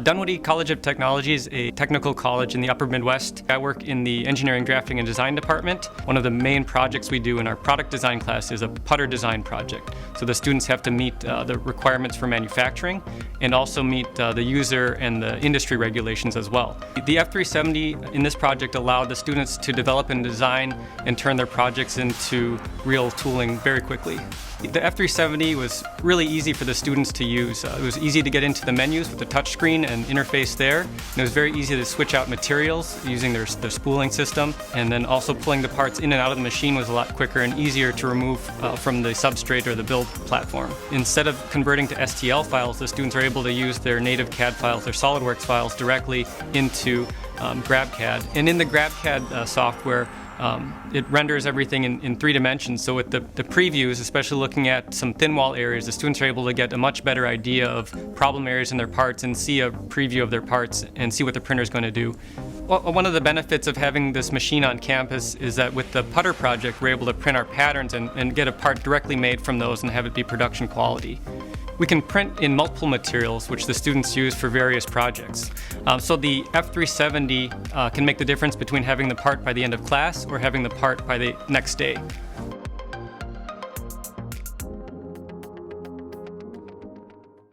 Dunwoody College of Technology is a technical college in the upper Midwest. I work in the engineering, drafting, and design department. One of the main projects we do in our product design class is a putter design project. So the students have to meet the requirements for manufacturing and also meet the user and the industry regulations as well. The F370 in this project allowed the students to develop and design and turn their projects into real tooling very quickly. The F370 was really easy for the students to use. It was easy to get into the menus with the touchscreen and interface there. And it was very easy to switch out materials using their spooling system. And then also pulling the parts in and out of the machine was a lot quicker and easier to remove from the substrate or the build platform. Instead of converting to STL files, the students are able to use their native CAD files, their SolidWorks files directly into GrabCAD. And in the GrabCAD software, it renders everything in 3 dimensions. So with the previews, especially looking at some thin wall areas, the students are able to get a much better idea of problem areas in their parts and see a preview of their parts and see what the printer is going to do. One of the benefits of having this machine on campus is that with the putter project, we're able to print our patterns and get a part directly made from those and have it be production quality. We can print in multiple materials, which the students use for various projects. So the F370 can make the difference between having the part by the end of class or having the part by the next day.